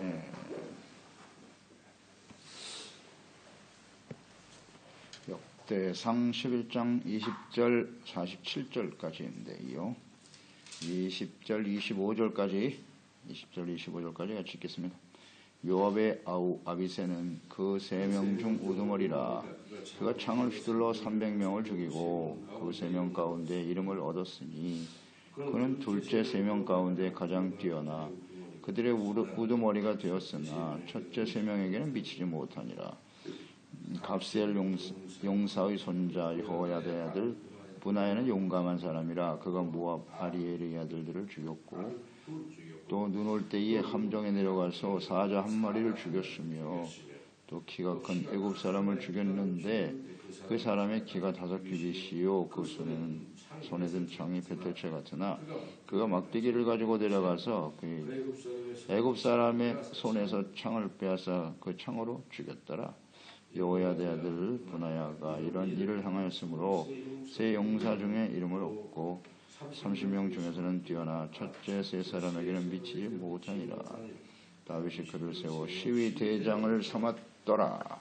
예. 역대상 11장 20절 47절까지인데요. 20절 25절까지 같이 읽겠습니다. 요압의 아우 아비새는 그 3명 중 우두머리라. 그가 창을 휘둘러 300명을 죽이고 그 3명 가운데 이름을 얻었으니 그는 둘째 3명 가운데 가장 뛰어나 그들의 우두머리가 되었으나 첫째 3명에게는 미치지 못하니라. 갑스엘 용사의 손자 여호야다의 아들 분하야는 용감한 사람이라. 그가 모압 아리엘의 아들들을 죽였고 또 눈 올 때에 함정에 내려가서 사자 한 마리를 죽였으며 또 키가 큰 애굽 사람을 죽였는데 그 사람의 키가 5규빗이요 그 손에 든 창이 배틀채 같으나 그가 막대기를 가지고 내려가서 그 애굽 사람의 손에서 창을 빼앗아 그 창으로 죽였더라. 여호야다의 아들 분하야가 이런 일을 행하였으므로 세 용사 중에 이름을 얻고 30명 중에서는 뛰어나 첫째 3사람에게는 미치지 못하니라. 다윗이 그를 세워 시위 대장을 삼았더라.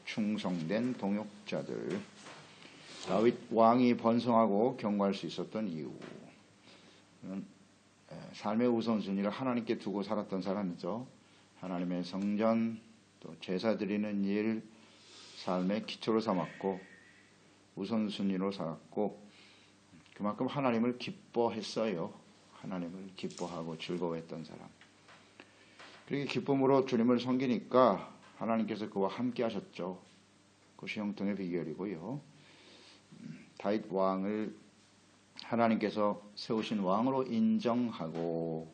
충성된 동역자들. 다윗 왕이 번성하고 경고할 수 있었던 이유. 삶의 우선순위를 하나님께 두고 살았던 사람이죠. 하나님의 성전 또 제사 드리는 일 삶의 기초로 삼았고 우선순위로 살았고 그만큼 하나님을 기뻐했어요. 하나님을 기뻐하고 즐거워했던 사람. 그렇게 기쁨으로 주님을 섬기니까 하나님께서 그와 함께 하셨죠. 그것이 형통의 비결이고요. 다윗 왕을 하나님께서 세우신 왕으로 인정하고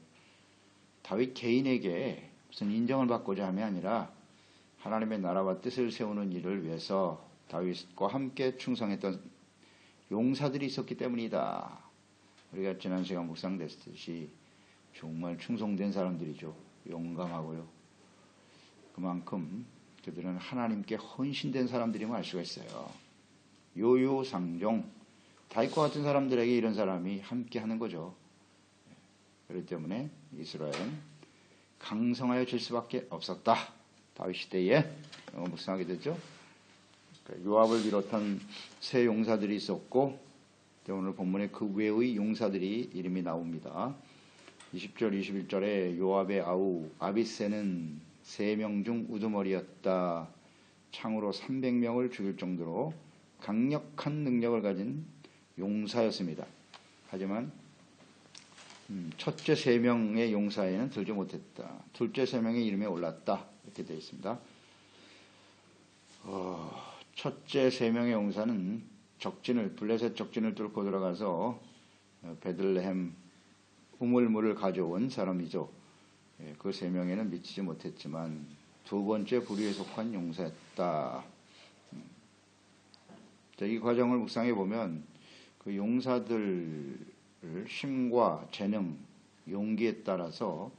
다윗 개인에게 무슨 인정을 받고자 함이 아니라 하나님의 나라와 뜻을 세우는 일을 위해서 다윗과 함께 충성했던 용사들이 있었기 때문이다. 우리가 지난 시간 묵상됐듯이 정말 충성된 사람들이죠. 용감하고요. 그만큼 그들은 하나님께 헌신된 사람들임을 알 수가 있어요. 요요상종 다윗과 같은 사람들에게 이런 사람이 함께 하는 거죠. 그렇기 때문에 이스라엘은 강성하여질 수밖에 없었다. 다윗 시대에 묵상하게 됐죠. 요압을 비롯한 세 용사들이 있었고 오늘 본문에 그 외의 용사들이 이름이 나옵니다. 20절 21절에 요압의 아우 아비새는 3명 중 우두머리였다. 창으로 300명을 죽일 정도로 강력한 능력을 가진 용사였습니다. 하지만 첫째 3명의 용사에는 들지 못했다. 둘째 3명의 이름에 올랐다. 이렇게 되어 있습니다. 첫째 3명의 용사는 블레셋 적진을 뚫고 들어가서 베들레헴 우물물을 가져온 사람이죠. 그 3명에는 미치지 못했지만 두 번째 부류에 속한 용사였다. 이 과정을 묵상해 보면 그 용사들 힘과 재능, 용기에 따라서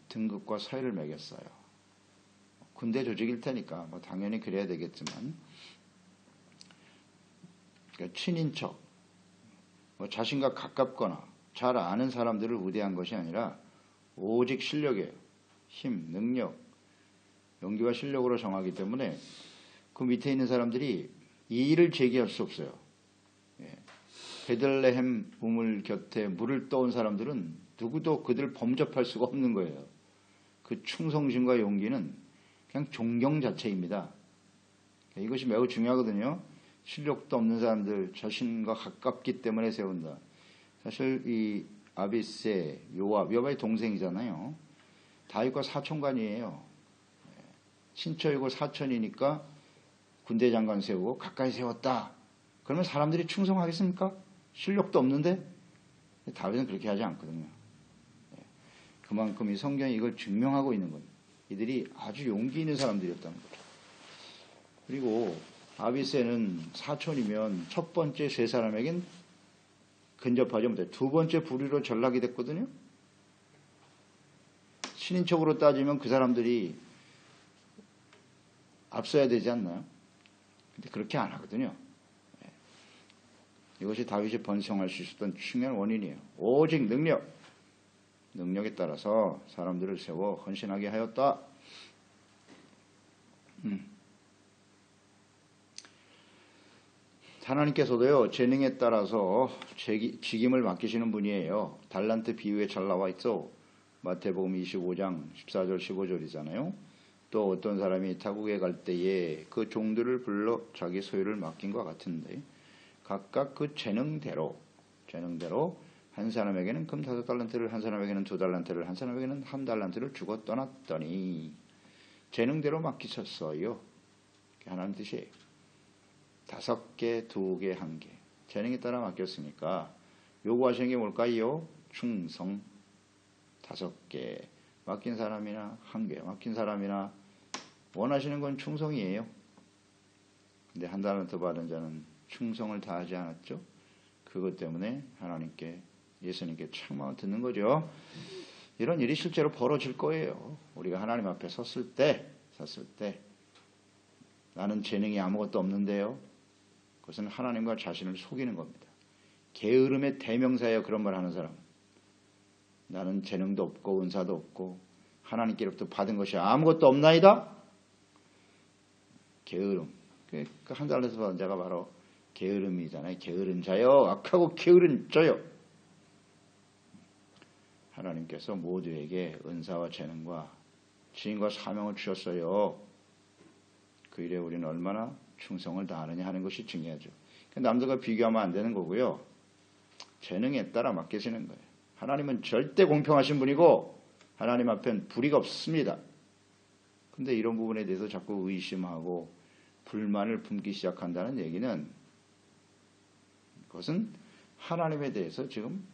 등급과 서열을 매겼어요. 군대 조직일 테니까 당연히 그래야 되겠지만 그러니까 친인척, 자신과 가깝거나 잘 아는 사람들을 우대한 것이 아니라 오직 실력이에요. 힘, 능력, 용기와 실력으로 정하기 때문에 그 밑에 있는 사람들이 이의를 제기할 수 없어요. 베들레헴 우물 곁에 물을 떠온 사람들은 누구도 그들을 범접할 수가 없는 거예요. 그 충성심과 용기는 그냥 존경 자체입니다. 이것이 매우 중요하거든요. 실력도 없는 사람들 자신과 가깝기 때문에 세운다. 사실 이 아비새, 요압의 동생이잖아요. 다윗과 사촌간이에요. 친척이고 사촌이니까 군대 장관 세우고 가까이 세웠다. 그러면 사람들이 충성하겠습니까? 실력도 없는데? 다윗은 그렇게 하지 않거든요. 그만큼 이 성경이 이걸 증명하고 있는 겁니다. 이들이 아주 용기 있는 사람들이었다는 거죠. 그리고 아비새는 사촌이면 첫 번째 3사람에겐 근접하지 못해 두 번째 부류로 전락이 됐거든요. 친인척으로 따지면 그 사람들이 앞서야 되지 않나요? 근데 그렇게 안 하거든요. 이것이 다윗이 번성할 수 있었던 중요한 원인이에요. 오직 능력. 능력에 따라서 사람들을 세워 헌신하게 하였다. 하나님께서도요, 재능에 따라서 직임을 맡기시는 분이에요. 달란트 비유에 잘 나와 있죠. 마태복음 25장 14절 15절이잖아요. 또 어떤 사람이 타국에 갈 때에 그 종들을 불러 자기 소유를 맡긴 것 같은데, 각각 그 재능대로 한 사람에게는 금 5달란트를, 한 사람에게는 2달란트를, 한 사람에게는 1달란트를 주고 떠났더니 재능대로 맡기셨어요. 하나님 뜻이에요. 5개, 2개, 1개. 재능에 따라 맡겼으니까 요구하시는 게 뭘까요? 충성. 5개 맡긴 사람이나 1개 맡긴 사람이나 원하시는 건 충성이에요. 근데 1달란트 받은 자는 충성을 다하지 않았죠. 그것 때문에 하나님께, 예수님께 책망을 듣는 거죠. 이런 일이 실제로 벌어질 거예요. 우리가 하나님 앞에 섰을 때 나는 재능이 아무것도 없는데요. 그것은 하나님과 자신을 속이는 겁니다. 게으름의 대명사예요. 그런 말 하는 사람. 나는 재능도 없고 은사도 없고 하나님께로부터 받은 것이 아무것도 없나이다. 게으름. 그 1달란트 받은 자가 바로 게으름이잖아요. 게으른 자요. 악하고 게으른 자요. 하나님께서 모두에게 은사와 재능과 지인과 사명을 주셨어요. 그 일에 우리는 얼마나 충성을 다하느냐 하는 것이 중요하죠. 남들과 비교하면 안 되는 거고요. 재능에 따라 맡기시는 거예요. 하나님은 절대 공평하신 분이고 하나님 앞엔 불의가 없습니다. 근데 이런 부분에 대해서 자꾸 의심하고 불만을 품기 시작한다는 얘기는, 그것은 하나님에 대해서 지금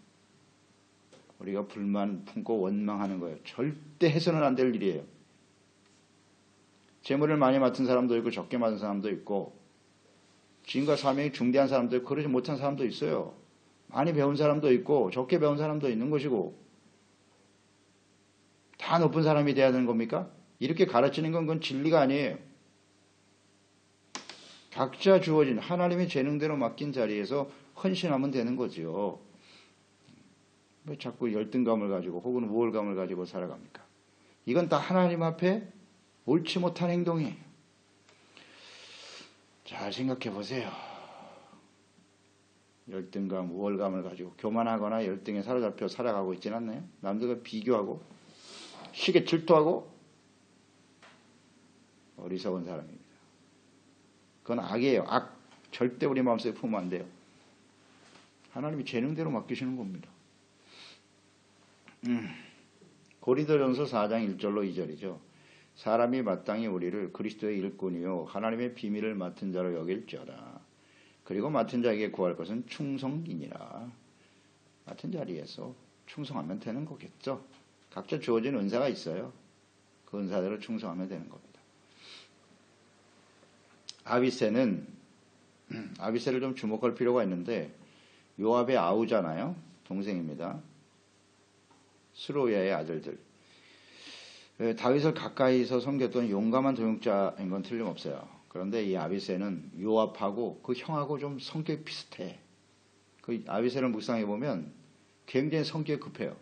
우리가 불만 품고 원망하는 거예요. 절대 해서는 안 될 일이에요. 재물을 많이 맡은 사람도 있고 적게 맡은 사람도 있고 지인과 사명이 중대한 사람도 있고 그러지 못한 사람도 있어요. 많이 배운 사람도 있고 적게 배운 사람도 있는 것이고, 다 높은 사람이 돼야 되는 겁니까? 이렇게 가르치는 건 그건 진리가 아니에요. 각자 주어진 하나님의 재능대로 맡긴 자리에서 헌신하면 되는 거죠. 왜 자꾸 열등감을 가지고 혹은 우월감을 가지고 살아갑니까? 이건 다 하나님 앞에 옳지 못한 행동이에요. 잘 생각해 보세요. 열등감, 우월감을 가지고 교만하거나 열등에 사로잡혀 살아가고 있진 않나요? 남들과 비교하고 시기에 질투하고 어리석은 사람입니다. 그건 악이에요. 악. 절대 우리 마음속에 품으면 안 돼요. 하나님이 재능대로 맡기시는 겁니다. 고린도전서 4장 1절로 2절이죠. 사람이 마땅히 우리를 그리스도의 일꾼이요 하나님의 비밀을 맡은 자로 여길지어다. 그리고 맡은 자에게 구할 것은 충성이니라. 맡은 자리에서 충성하면 되는 거겠죠. 각자 주어진 은사가 있어요. 그 은사대로 충성하면 되는 겁니다. 아비새를 좀 주목할 필요가 있는데, 요압의 아우잖아요. 동생입니다. 스루야의 아들들. 다윗을 가까이서 섬겼던 용감한 도용자인 건 틀림없어요. 그런데 이 아비새는 요압하고 그 형하고 좀 성격이 비슷해. 그 아비새를 묵상해 보면 굉장히 성격이 급해요.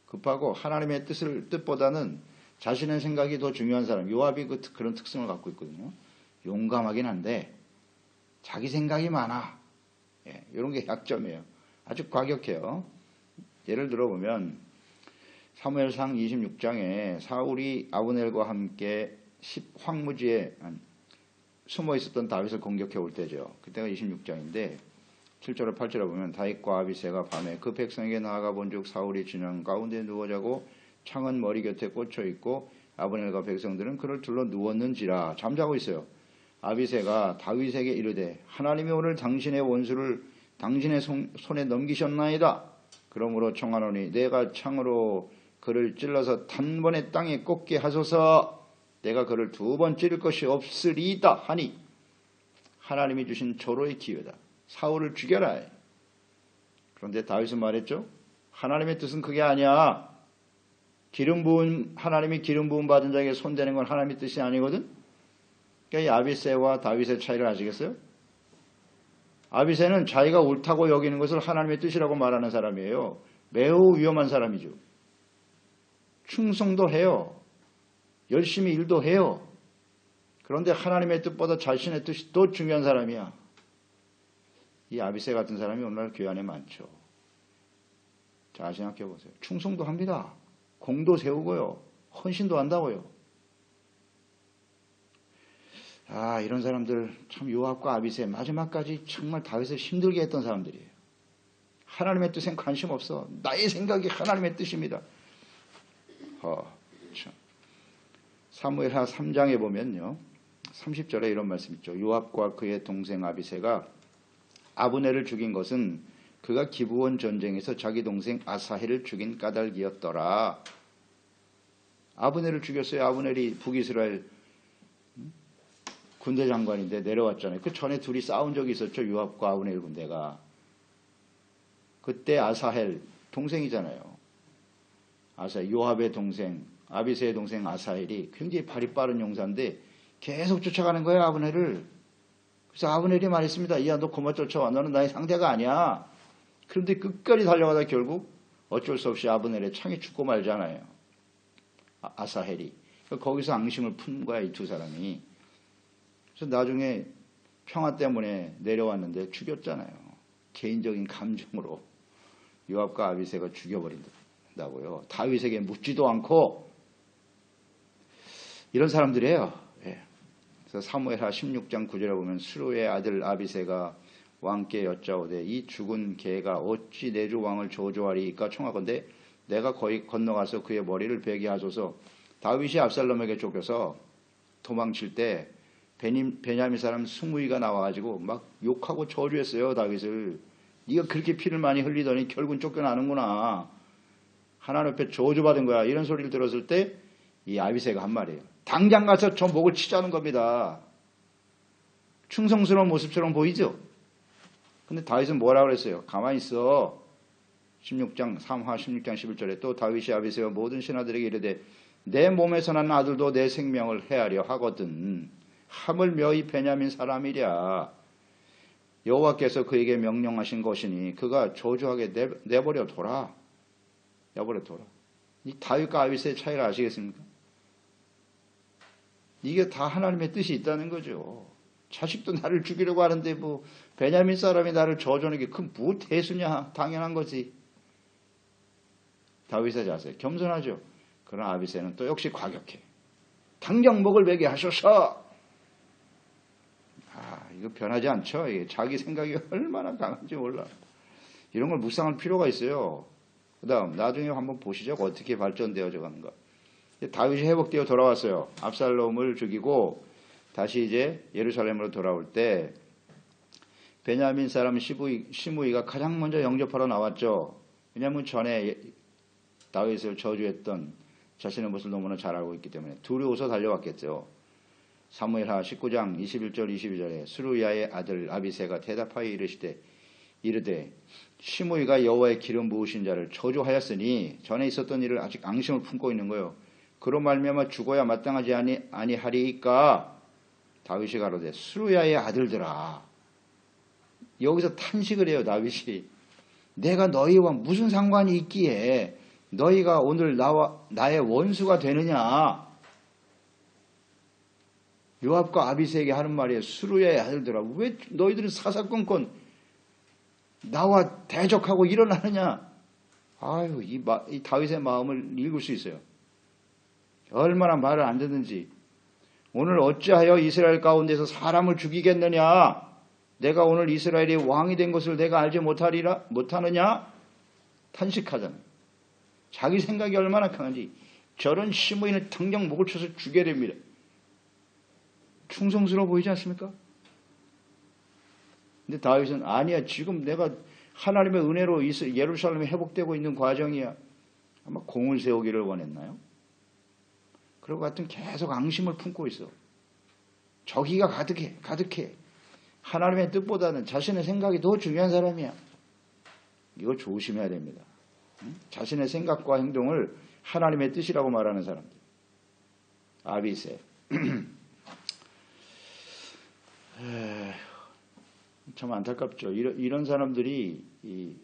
급하고 하나님의 뜻보다는 자신의 생각이 더 중요한 사람. 요압이 그런 특성을 갖고 있거든요. 용감하긴 한데 자기 생각이 많아. 이런 게 약점이에요. 아주 과격해요. 예를 들어보면 사무엘상 26장에 사울이 아브넬과 함께 황무지에 숨어 있었던 다윗을 공격해 올 때죠. 그때가 26장인데 7절과 8절에 보면 다윗과 아비새가 밤에 그 백성에게 나아가 본즉 사울이 진영 가운데 누워 자고 창은 머리 곁에 꽂혀 있고 아브넬과 백성들은 그를 둘러 누웠는지라. 잠자고 있어요. 아비새가 다윗에게 이르되 하나님이 오늘 당신의 원수를 당신의 손에 넘기셨나이다. 그러므로 청하노니 내가 창으로 그를 찔러서 단번에 땅에 꽂게 하소서. 내가 그를 2번 찌를 것이 없으리이다 하니 하나님이 주신 조로의 기회다. 사울을 죽여라. 그런데 다윗은 말했죠. 하나님의 뜻은 그게 아니야. 하나님이 기름 부음 받은 자에게 손대는 건 하나님의 뜻이 아니거든. 그러니까 이 아비새와 다윗의 차이를 아시겠어요? 아비새는 자기가 옳다고 여기는 것을 하나님의 뜻이라고 말하는 사람이에요. 매우 위험한 사람이죠. 충성도 해요. 열심히 일도 해요. 그런데 하나님의 뜻보다 자신의 뜻이 더 중요한 사람이야. 이 아비새 같은 사람이 오늘날 교회 안에 많죠. 잘 생각해 보세요. 충성도 합니다. 공도 세우고요. 헌신도 한다고요. 이런 사람들 참 요압과 아비새 마지막까지 정말 다윗을 힘들게 했던 사람들이에요. 하나님의 뜻엔 관심 없어. 나의 생각이 하나님의 뜻입니다. 참. 사무엘하 3장에 보면요. 30절에 이런 말씀 있죠. 요압과 그의 동생 아비새가 아브넬을 죽인 것은 그가 기브온 전쟁에서 자기 동생 아사헬을 죽인 까닭이었더라. 아브넬을 죽였어요. 아브넬이 북이스라엘 군대 장관인데 내려왔잖아요. 그 전에 둘이 싸운 적이 있었죠. 요압과 아브넬 군대가. 그때 아사헬 동생이잖아요. 요압의 동생, 아비새의 동생 아사헬이 굉장히 발이 빠른 용사인데 계속 쫓아가는 거예요. 아브넬을. 그래서 아브넬이 말했습니다. 야, 너 그만 쫓아와. 너는 나의 상대가 아니야. 그런데 끝까지 달려가다 결국 어쩔 수 없이 아브넬의 창에 죽고 말잖아요. 아사헬이. 거기서 앙심을 푼 거야, 이 두 사람이. 그래서 나중에 평화 때문에 내려왔는데 죽였잖아요. 개인적인 감정으로 요압과 아비새가 죽여버린다고요. 다윗에게 묻지도 않고 이런 사람들이에요. 예. 그래서 사무엘하 16장 9절에 보면 수루의 아들 아비새가 왕께 여짜오되 이 죽은 개가 어찌 내 주 왕을 저주하리이까 청하건대 내가 거기 건너가서 그의 머리를 베게 하소서. 다윗이 압살롬에게 쫓겨서 도망칠 때 베냐민 사람 스무이가 나와가지고 막 욕하고 저주했어요. 다윗을. 네가 그렇게 피를 많이 흘리더니 결국은 쫓겨나는구나. 하나님 앞에 저주받은 거야. 이런 소리를 들었을 때 이 아비새가 한 말이에요. 당장 가서 저 목을 치자는 겁니다. 충성스러운 모습처럼 보이죠? 근데 다윗은 뭐라고 그랬어요? 가만히 있어. 16장 3하 16장 11절에 또 다윗이 아비새와 모든 신하들에게 이르되 내 몸에서 난 아들도 내 생명을 해하려 하거든. 하물며 이 베냐민 사람이랴. 여호와께서 그에게 명령하신 것이니 그가 저주하게 내버려 둬라. 내버려 둬라. 이 다윗과 아비새의 차이를 아시겠습니까? 이게 다 하나님의 뜻이 있다는 거죠. 자식도 나를 죽이려고 하는데 뭐 베냐민 사람이 나를 저주하는 게 그 뭐 대수냐. 당연한 거지. 다윗의 자세 겸손하죠. 그러나 아비새는 또 역시 과격해. 당장 목을 베게 하소서. 이거 변하지 않죠. 이게 자기 생각이 얼마나 강한지 몰라. 이런 걸 묵상할 필요가 있어요. 그 다음 나중에 한번 보시죠. 어떻게 발전되어져 가는가. 다윗이 회복되어 돌아왔어요. 압살롬을 죽이고 다시 이제 예루살렘으로 돌아올 때 베냐민 사람 시므이가 가장 먼저 영접하러 나왔죠. 왜냐하면 전에 다윗을 저주했던 자신의 모습을 너무나 잘 알고 있기 때문에 두려워서 달려왔겠죠. 사무엘하 19장 21절 22절에 스루야의 아들 아비새가 대답하여 이르되 시므이가 여호와의 기름 부으신 자를 저주하였으니 전에 있었던 일을 아직 앙심을 품고 있는 거예요. 그로 말미암아 죽어야 마땅하지 아니하리이까. 다윗이 가로되 스루야의 아들들아. 여기서 탄식을 해요. 다윗이. 내가 너희와 무슨 상관이 있기에 너희가 오늘 나의 원수가 되느냐. 요압과 아비새에게 하는 말이에요. 스루야의 아들들아. 왜 너희들은 사사건건 나와 대적하고 일어나느냐. 이 다윗의 마음을 읽을 수 있어요. 얼마나 말을 안 듣는지. 오늘 어찌하여 이스라엘 가운데서 사람을 죽이겠느냐. 내가 오늘 이스라엘의 왕이 된 것을 내가 알지 못하느냐. 탄식하잖아요. 자기 생각이 얼마나 강한지. 저런 시므이는 당장 목을 쳐서 죽여야 됩니다. 충성스러워 보이지 않습니까? 근데 다윗은 아니야. 지금 내가 하나님의 은혜로 예루살렘이 회복되고 있는 과정이야. 아마 공을 세우기를 원했나요? 그리고 하여튼 계속 앙심을 품고 있어. 저기가 가득해. 하나님의 뜻보다는 자신의 생각이 더 중요한 사람이야. 이거 조심해야 됩니다. 자신의 생각과 행동을 하나님의 뜻이라고 말하는 사람들. 아비새. 참 안타깝죠. 이런 사람들이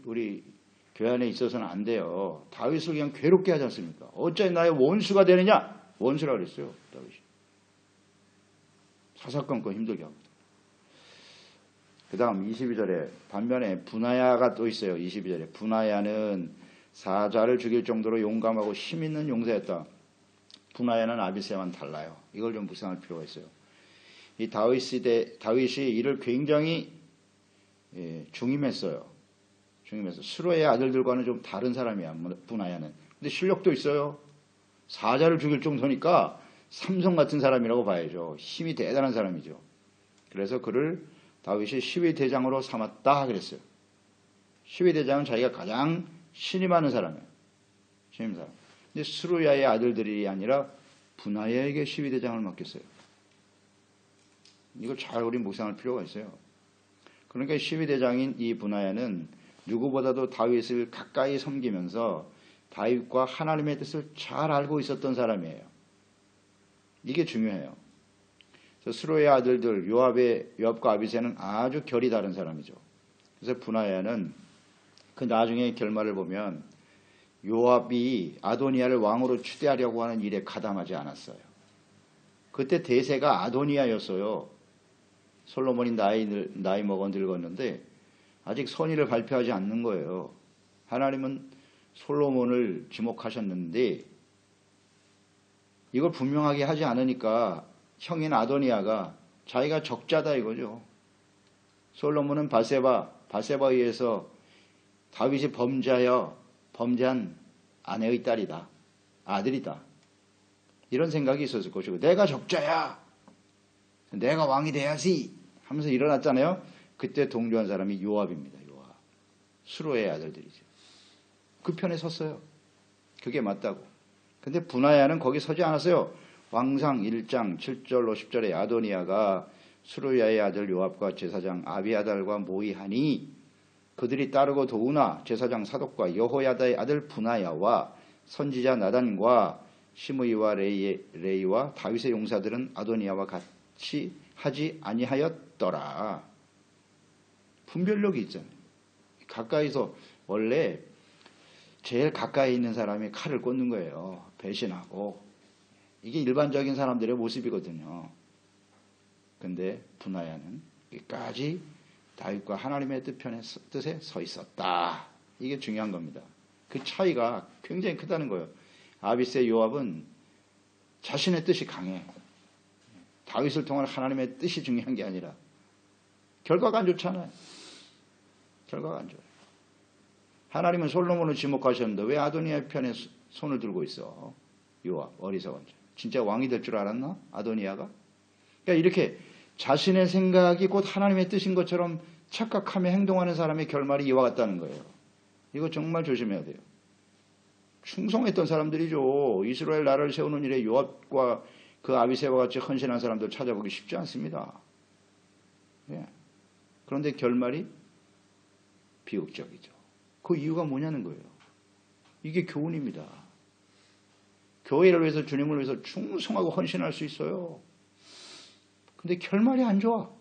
우리 교회 안에 있어서는 안 돼요. 다윗을 그냥 괴롭게 하지 않습니까? 어째 나의 원수가 되느냐? 원수라 그랬어요. 다윗이. 사사건건 힘들게 하거든. 그 다음 22절에 반면에 분하야가 또 있어요. 22절에 분하야는 사자를 죽일 정도로 용감하고 힘 있는 용사였다. 분하야는 아비새와는 달라요. 이걸 좀 묵상할 필요가 있어요. 이 다윗이 이를 굉장히 중임했어요. 수로의 아들들과는 좀 다른 사람이야. 분하야는. 근데 실력도 있어요. 사자를 죽일 정도니까 삼성 같은 사람이라고 봐야죠. 힘이 대단한 사람이죠. 그래서 그를 다윗이 시위대장으로 삼았다 그랬어요. 시위대장은 자기가 가장 신임하는 사람이에요. 신임 사람. 근데 스루야의 아들들이 아니라 분하야에게 시위대장을 맡겼어요. 이걸 잘 우리 묵상할 필요가 있어요. 그러니까 시위대장인 이 분하야는 누구보다도 다윗을 가까이 섬기면서 다윗과 하나님의 뜻을 잘 알고 있었던 사람이에요. 이게 중요해요. 스로의 아들들 요압과 아비새는 아주 결이 다른 사람이죠. 그래서 분하야는 그 나중에 결말을 보면 요압이 아도니아를 왕으로 추대하려고 하는 일에 가담하지 않았어요. 그때 대세가 아도니아였어요. 솔로몬이 나이 먹어 늙었는데 아직 선의를 발표하지 않는 거예요. 하나님은 솔로몬을 지목하셨는데 이걸 분명하게 하지 않으니까 형인 아도니아가 자기가 적자다 이거죠. 솔로몬은 바세바에 의해서 다윗이 범죄한 아내의 딸이다. 아들이다. 이런 생각이 있었을 것이고 내가 적자야. 내가 왕이 돼야지 하면서 일어났잖아요. 그때 동조한 사람이 요압입니다. 요압. 수로의 아들들이죠. 그 편에 섰어요. 그게 맞다고. 근데 분하야는 거기 서지 않았어요. 왕상 1장 7절로 10절에 아도니아가 수루야의 아들 요압과 제사장 아비아달과 모의하니 그들이 따르고 도우나 제사장 사독과 여호야다의 아들 분하야와 선지자 나단과 시므이와 레이와 다윗의 용사들은 아도니아와 같이 하지 아니하였더라. 분별력이 있잖아요. 가까이서 원래 제일 가까이 있는 사람이 칼을 꽂는 거예요. 배신하고. 이게 일반적인 사람들의 모습이거든요. 근데 분하야는 끝까지 다윗과 하나님의 뜻에 서 있었다. 이게 중요한 겁니다. 그 차이가 굉장히 크다는 거예요. 아비새 요압은 자신의 뜻이 강해. 다윗을 통한 하나님의 뜻이 중요한 게 아니라 결과가 안 좋잖아요. 결과가 안 좋아요. 하나님은 솔로몬을 지목하셨는데 왜 아도니아의 편에 손을 들고 있어? 요압 어리석은 자. 진짜 왕이 될 줄 알았나? 아도니아가? 그러니까 이렇게 자신의 생각이 곧 하나님의 뜻인 것처럼 착각하며 행동하는 사람의 결말이 이와 같다는 거예요. 이거 정말 조심해야 돼요. 충성했던 사람들이죠. 이스라엘 나라를 세우는 일에 요압과 그 아비새와 같이 헌신한 사람들 찾아보기 쉽지 않습니다. 예. 그런데 결말이 비극적이죠. 그 이유가 뭐냐는 거예요. 이게 교훈입니다. 교회를 위해서 주님을 위해서 충성하고 헌신할 수 있어요. 근데 결말이 안 좋아.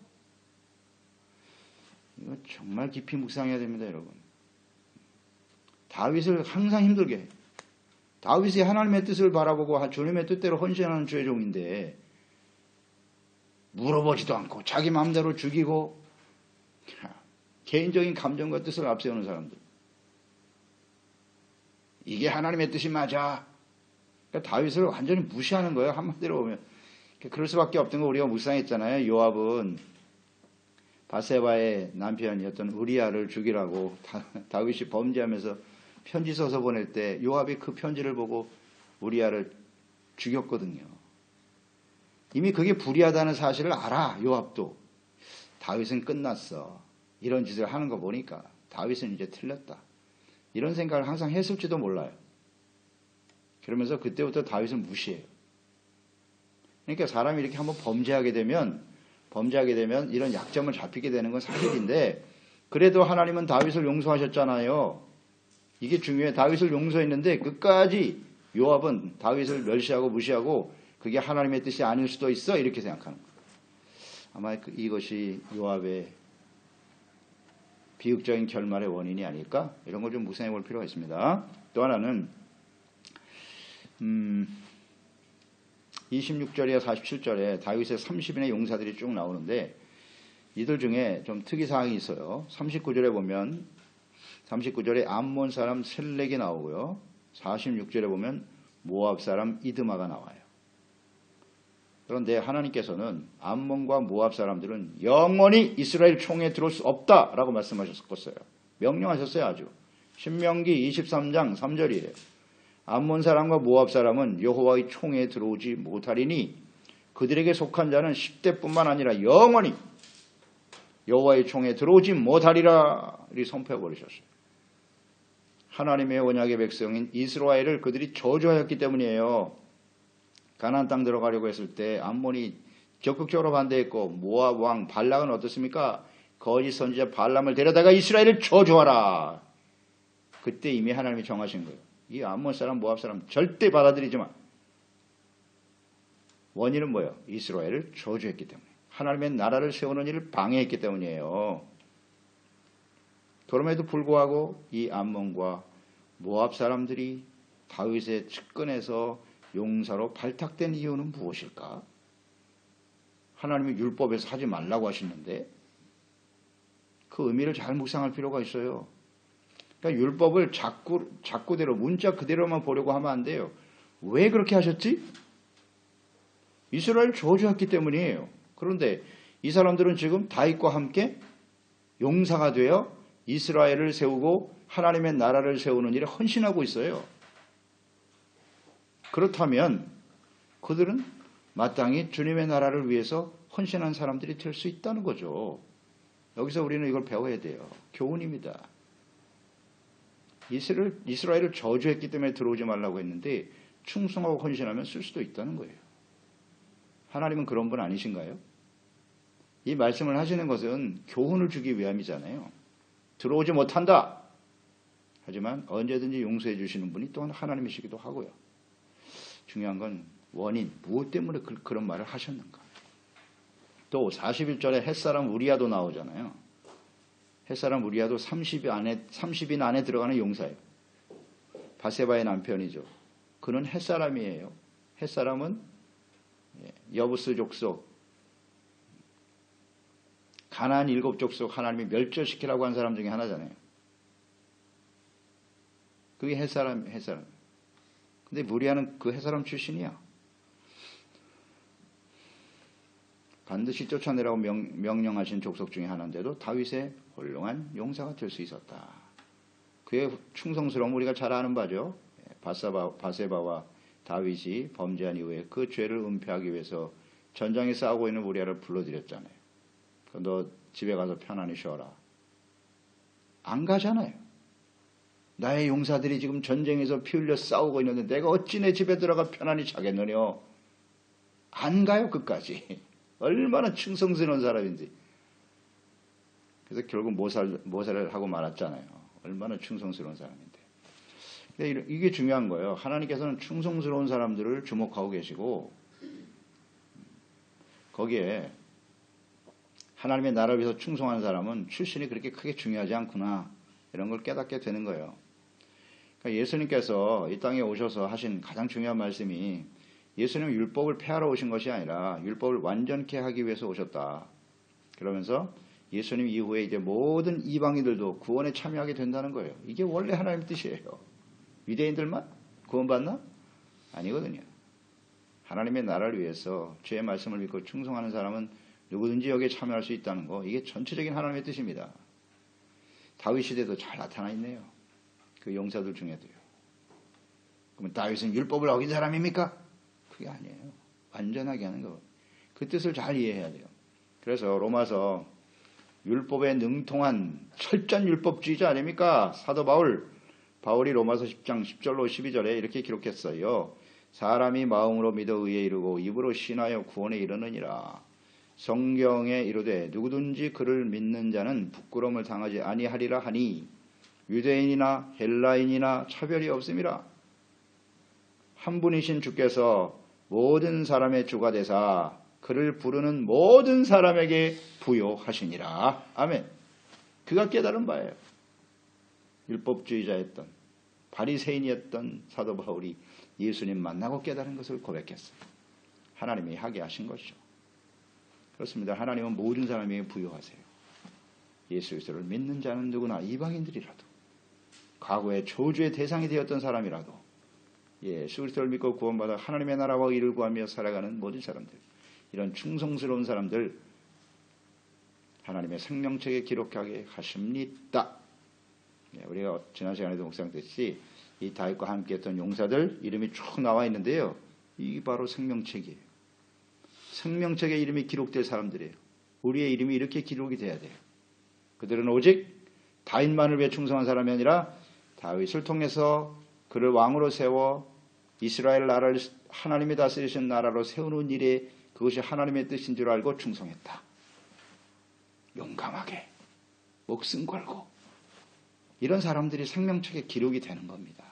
이거 정말 깊이 묵상해야 됩니다, 여러분. 다윗을 항상 힘들게 해. 다윗이 하나님의 뜻을 바라보고 주님의 뜻대로 헌신하는 주의 종인데 물어보지도 않고 자기 마음대로 죽이고 개인적인 감정과 뜻을 앞세우는 사람들. 이게 하나님의 뜻이 맞아. 그러니까 다윗을 완전히 무시하는 거예요. 한마디로 보면. 그럴 수밖에 없던 거 우리가 묵상했잖아요. 요압은 바세바의 남편이었던 우리아를 죽이라고 다윗이 범죄하면서 편지 써서 보낼 때 요압이 그 편지를 보고 우리아를 죽였거든요. 이미 그게 불의하다는 사실을 알아. 요압도. 다윗은 끝났어. 이런 짓을 하는 거 보니까 다윗은 이제 틀렸다. 이런 생각을 항상 했을지도 몰라요. 그러면서 그때부터 다윗을 무시해요. 그러니까 사람이 이렇게 한번 범죄하게 되면 이런 약점을 잡히게 되는 건 사실인데 그래도 하나님은 다윗을 용서하셨잖아요. 이게 중요해. 다윗을 용서했는데 끝까지 요압은 다윗을 멸시하고 무시하고 그게 하나님의 뜻이 아닐 수도 있어 이렇게 생각하는 거예요. 아마 이것이 요압의 비극적인 결말의 원인이 아닐까? 이런 걸 좀 묵상해 볼 필요가 있습니다. 또 하나는 26절이나 47절에 다윗의 30인의 용사들이 쭉 나오는데 이들 중에 좀 특이사항이 있어요. 39절에 보면 39절에 암몬 사람 셀렉이 나오고요. 46절에 보면 모압 사람 이드마가 나와요. 그런데 하나님께서는 암몬과 모압 사람들은 영원히 이스라엘 총회에 들어올 수 없다라고 말씀하셨었어요. 명령하셨어요. 아주. 신명기 23장 3절이에요. 암몬 사람과 모압 사람은 여호와의 총회에 들어오지 못하리니 그들에게 속한 자는 10대뿐만 아니라 영원히 여호와의 총회에 들어오지 못하리라 이 선포해 버리셨어요. 하나님의 언약의 백성인 이스라엘을 그들이 저주하였기 때문이에요. 가나안 땅 들어가려고 했을 때 암몬이 적극적으로 반대했고 모압 왕 발락은 어떻습니까? 거짓 선지자 발람을 데려다가 이스라엘을 저주하라. 그때 이미 하나님이 정하신 거예요. 이 암몬 사람 모압 사람 절대 받아들이지 마. 원인은 뭐예요? 이스라엘을 저주했기 때문에. 하나님의 나라를 세우는 일을 방해했기 때문이에요. 그럼에도 불구하고 이 암몬과 모압 사람들이 다윗의 측근에서 용사로 발탁된 이유는 무엇일까? 하나님이 율법에서 하지 말라고 하시는데 그 의미를 잘 묵상할 필요가 있어요. 그러니까 율법을 자꾸대로 문자 그대로만 보려고 하면 안 돼요. 왜 그렇게 하셨지? 이스라엘 저주했기 때문이에요. 그런데 이 사람들은 지금 다윗과 함께 용사가 되어 이스라엘을 세우고 하나님의 나라를 세우는 일에 헌신하고 있어요. 그렇다면 그들은 마땅히 주님의 나라를 위해서 헌신한 사람들이 될 수 있다는 거죠. 여기서 우리는 이걸 배워야 돼요. 교훈입니다. 이스라엘을 저주했기 때문에 들어오지 말라고 했는데 충성하고 헌신하면 쓸 수도 있다는 거예요. 하나님은 그런 분 아니신가요? 이 말씀을 하시는 것은 교훈을 주기 위함이잖아요. 들어오지 못한다. 하지만 언제든지 용서해 주시는 분이 또한 하나님이시기도 하고요. 중요한 건 원인, 무엇 때문에 그런 말을 하셨는가. 또 41절에 햇사람 우리아도 나오잖아요. 햇사람 우리아도 30인 안에 들어가는 용사예요. 바세바의 남편이죠. 그는 햇사람이에요. 햇사람은 여부스 족속, 가나안 7족속 하나님이 멸절시키라고 한 사람 중에 하나잖아요. 그게 햇사람. 근데 무리아는 그 햇사람 출신이야. 반드시 쫓아내라고 명령하신 족속 중에 하나인데도 다윗의 훌륭한 용사가 될 수 있었다. 그의 충성스러움 우리가 잘 아는 바죠. 바세바와 다윗이 범죄한 이후에 그 죄를 은폐하기 위해서 전장에 싸우고 있는 우리아를 불러들였잖아요. 너 집에 가서 편안히 쉬어라. 안 가잖아요. 나의 용사들이 지금 전쟁에서 피 흘려 싸우고 있는데 내가 어찌 내 집에 들어가 편안히 자겠느냐. 안 가요 끝까지. 얼마나 충성스러운 사람인지. 그래서 결국 모살을 하고 말았잖아요. 얼마나 충성스러운 사람인데. 근데 이게 중요한 거예요. 하나님께서는 충성스러운 사람들을 주목하고 계시고 거기에 하나님의 나라를 위해서 충성하는 사람은 출신이 그렇게 크게 중요하지 않구나. 이런 걸 깨닫게 되는 거예요. 그러니까 예수님께서 이 땅에 오셔서 하신 가장 중요한 말씀이 예수님은 율법을 폐하러 오신 것이 아니라 율법을 완전케 하기 위해서 오셨다. 그러면서 예수님 이후에 이제 모든 이방인들도 구원에 참여하게 된다는 거예요. 이게 원래 하나님의 뜻이에요. 유대인들만 구원받나? 아니거든요. 하나님의 나라를 위해서 주의 말씀을 믿고 충성하는 사람은 누구든지 여기에 참여할 수 있다는 거. 이게 전체적인 하나님의 뜻입니다. 다윗 시대도 잘 나타나 있네요. 그 용사들 중에도요. 그러면 다윗은 율법을 어긴 사람입니까? 그게 아니에요. 완전하게 하는 거. 그 뜻을 잘 이해해야 돼요. 그래서 로마서 율법에 능통한 철저한 율법주의자 아닙니까? 사도 바울이 로마서 10장 10절로 12절에 이렇게 기록했어요. 사람이 마음으로 믿어 의에 이르고 입으로 신하여 구원에 이르느니라. 성경에 이르되 누구든지 그를 믿는 자는 부끄러움을 당하지 아니하리라 하니 유대인이나 헬라인이나 차별이 없음이라. 한 분이신 주께서 모든 사람의 주가 되사 그를 부르는 모든 사람에게 부요하시니라. 아멘. 그가 깨달은 바예요. 율법주의자였던 바리새인이었던 사도 바울이 예수님 만나고 깨달은 것을 고백했어요. 하나님이 하게 하신 것이죠. 그렇습니다. 하나님은 모든 사람에게 부여하세요. 예수 그리스도를 믿는 자는 누구나 이방인들이라도 과거에 저주의 대상이 되었던 사람이라도 예수 그리스도를 믿고 구원받아 하나님의 나라와 의를 구하며 살아가는 모든 사람들, 이런 충성스러운 사람들 하나님의 생명책에 기록하게 하십니다. 우리가 지난 시간에도 묵상했듯이 이 다윗과 함께 했던 용사들 이름이 쭉 나와 있는데요. 이게 바로 생명책이에요. 생명책에 이름이 기록될 사람들이에요. 우리의 이름이 이렇게 기록이 돼야 돼요. 그들은 오직 다윗만을 위해 충성한 사람이 아니라 다윗을 통해서 그를 왕으로 세워 이스라엘 나라를 하나님이 다스리신 나라로 세우는 일에 그것이 하나님의 뜻인 줄 알고 충성했다. 용감하게 목숨 걸고 이런 사람들이 생명책에 기록이 되는 겁니다.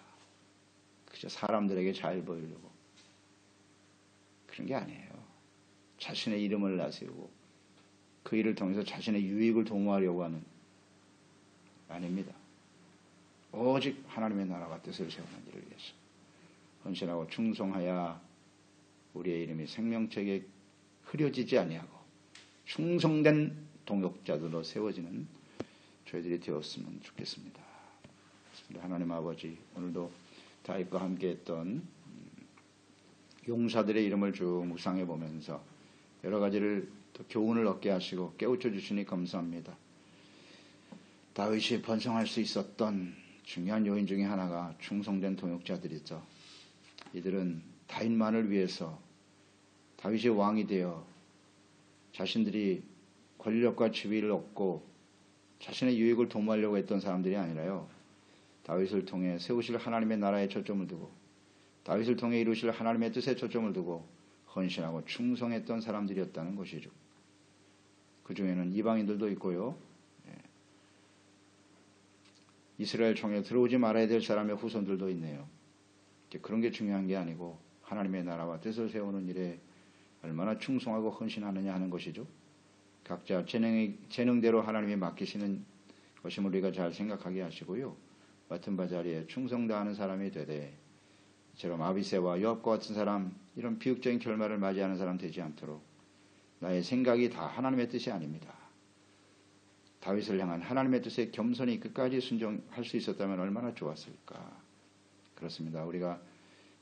그저 사람들에게 잘 보이려고 그런 게 아니에요. 자신의 이름을 나세우고 그 일을 통해서 자신의 유익을 도모하려고 하는 아닙니다. 오직 하나님의 나라와 뜻을 세우는 일을 위해서 헌신하고 충성하여 우리의 이름이 생명책에 흐려지지 아니하고 충성된 동역자들로 세워지는 저희들이 되었으면 좋겠습니다. 하나님 아버지, 오늘도 다윗과 함께 했던 용사들의 이름을 쭉 묵상해 보면서 여러 가지를 또 교훈을 얻게 하시고 깨우쳐 주시니 감사합니다. 다윗이 번성할 수 있었던 중요한 요인 중에 하나가 충성된 동역자들이죠. 이들은 다윗만을 위해서 다윗이 왕이 되어 자신들이 권력과 지위를 얻고 자신의 유익을 도모하려고 했던 사람들이 아니라요. 다윗을 통해 세우실 하나님의 나라에 초점을 두고 다윗을 통해 이루실 하나님의 뜻에 초점을 두고 헌신하고 충성했던 사람들이었다는 것이죠. 그 중에는 이방인들도 있고요. 이스라엘 총에 들어오지 말아야 될 사람의 후손들도 있네요. 그런 게 중요한 게 아니고 하나님의 나라와 뜻을 세우는 일에 얼마나 충성하고 헌신하느냐 하는 것이죠. 각자 재능대로 하나님이 맡기시는 것임을 우리가 잘 생각하게 하시고요. 맡은 바 자리에 충성 다하는 사람이 되되 이처럼 아비새와 요압과 같은 사람, 이런 비극적인 결말을 맞이하는 사람 되지 않도록 나의 생각이 다 하나님의 뜻이 아닙니다. 다윗을 향한 하나님의 뜻에 겸손히 끝까지 순종할 수 있었다면 얼마나 좋았을까. 그렇습니다. 우리가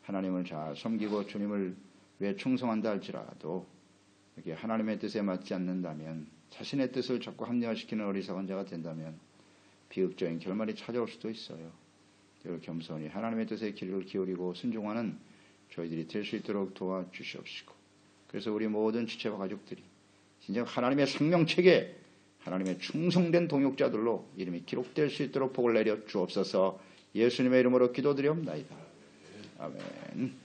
하나님을 잘 섬기고 주님을 왜 충성한다 할지라도 이게 하나님의 뜻에 맞지 않는다면, 자신의 뜻을 자꾸 합리화시키는 어리석은 자가 된다면 비극적인 결말이 찾아올 수도 있어요. 이를 겸손히 하나님의 뜻에 귀를 기울이고 순종하는 저희들이 될 수 있도록 도와주시옵시고, 그래서 우리 모든 지체와 가족들이 진짜 하나님의 생명책에 하나님의 충성된 동역자들로 이름이 기록될 수 있도록 복을 내려 주옵소서. 예수님의 이름으로 기도드리옵나이다. 아멘.